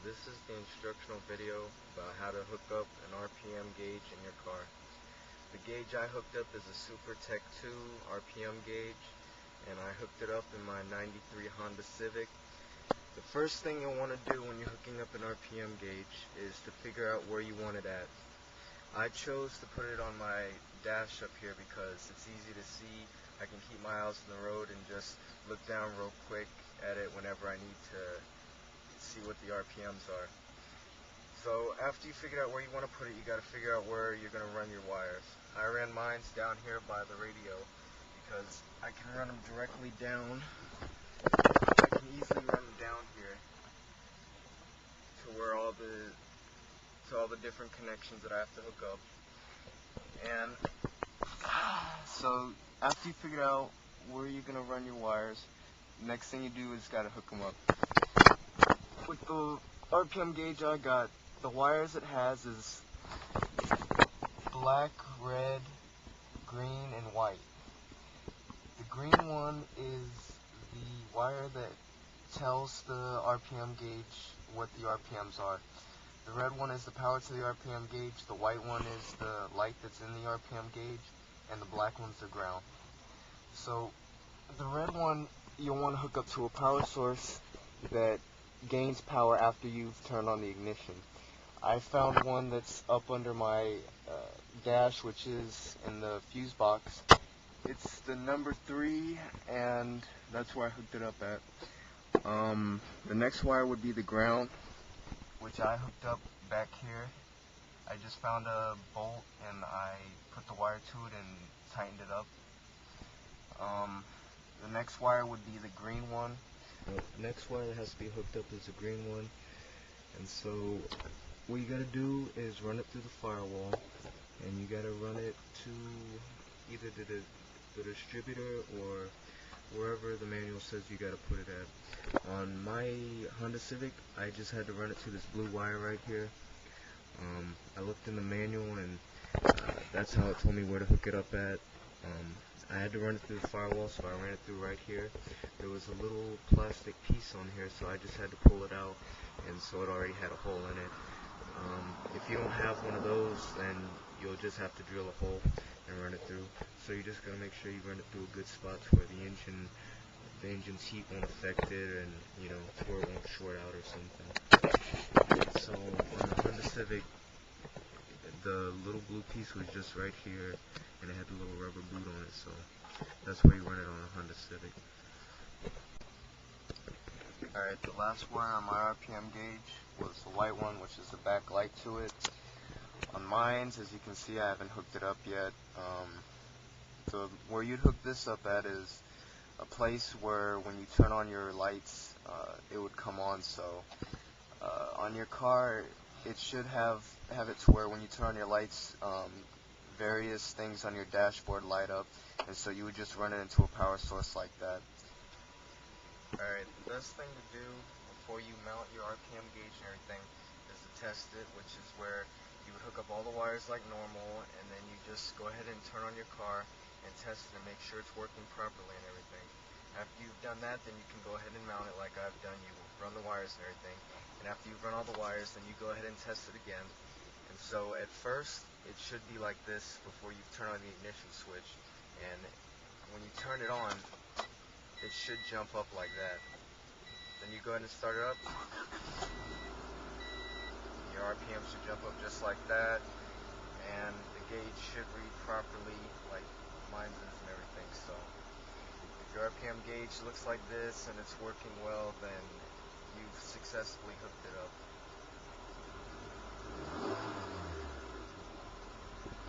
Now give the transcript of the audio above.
This is the instructional video about how to hook up an RPM gauge in your car. The gauge I hooked up is a Super Tech 2 RPM gauge, and I hooked it up in my 93 Honda Civic. The first thing you'll want to do when you're hooking up an RPM gauge is to figure out where you want it at. I chose to put it on my dash up here because it's easy to see. I can keep my eyes on the road and just look down real quick at it whenever I need to see what the RPMs are. So after you figure out where you want to put it, you got to figure out where you're going to run your wires. I ran mine down here by the radio because I can run them directly down. I can easily run them down here to where all the different connections that I have to hook up. And so after you figure out where you're going to run your wires, next thing you do is got to hook them up. With the RPM gauge I got, the wires it has is black, red, green, and white. The green one is the wire that tells the RPM gauge what the RPMs are. The red one is the power to the RPM gauge, the white one is the light that's in the RPM gauge, and the black one's the ground. So the red one you'll want to hook up to a power source that gains power after you've turned on the ignition. I found one that's up under my dash, which is in the fuse box. It's the number 3, and that's where I hooked it up at. The next wire would be the ground, which I hooked up back here. I just found a bolt and I put the wire to it and tightened it up. The next wire would be the green one. The next wire that has to be hooked up is the green one. And so what you gotta do is run it through the firewall, and you gotta run it to either the distributor or wherever the manual says you gotta put it at. On my Honda Civic, I just had to run it to this blue wire right here. I looked in the manual, and that's how it told me where to hook it up at. I had to run it through the firewall, so I ran it through right here. There was a little plastic piece on here, so I just had to pull it out, and so it already had a hole in it. If you don't have one of those, then you'll just have to drill a hole and run it through. So you just gotta make sure you run it through a good spot to where the engine's heat won't affect it, and to where it won't short out or something. So on the Honda Civic, the little blue piece was just right here, and it had the little rubber boot on it, so that's where you run it on a Honda Civic. Alright, the last wire on my RPM gauge was the white one, which is the back light to it. On mine, as you can see, I haven't hooked it up yet. So where you'd hook this up at is a place where when you turn on your lights, it would come on. So on your car, it should have it to where when you turn on your lights, various things on your dashboard light up, and so you would just run it into a power source like that. Alright, the best thing to do before you mount your RPM gauge and everything is to test it, which is where you would hook up all the wires like normal, and then you just go ahead and turn on your car and test it and make sure it's working properly and everything. After you've done that, then you can go ahead and mount it like I've done. You run the wires and everything, and after you've run all the wires, then you go ahead and test it again. And so at first, it should be like this before you turn on the ignition switch, and when you turn it on, it should jump up like that. Then you go ahead and start it up. Your RPM should jump up just like that, and the gauge should read properly like mine is and everything. So if your RPM gauge looks like this and it's working well, then you've successfully hooked it up.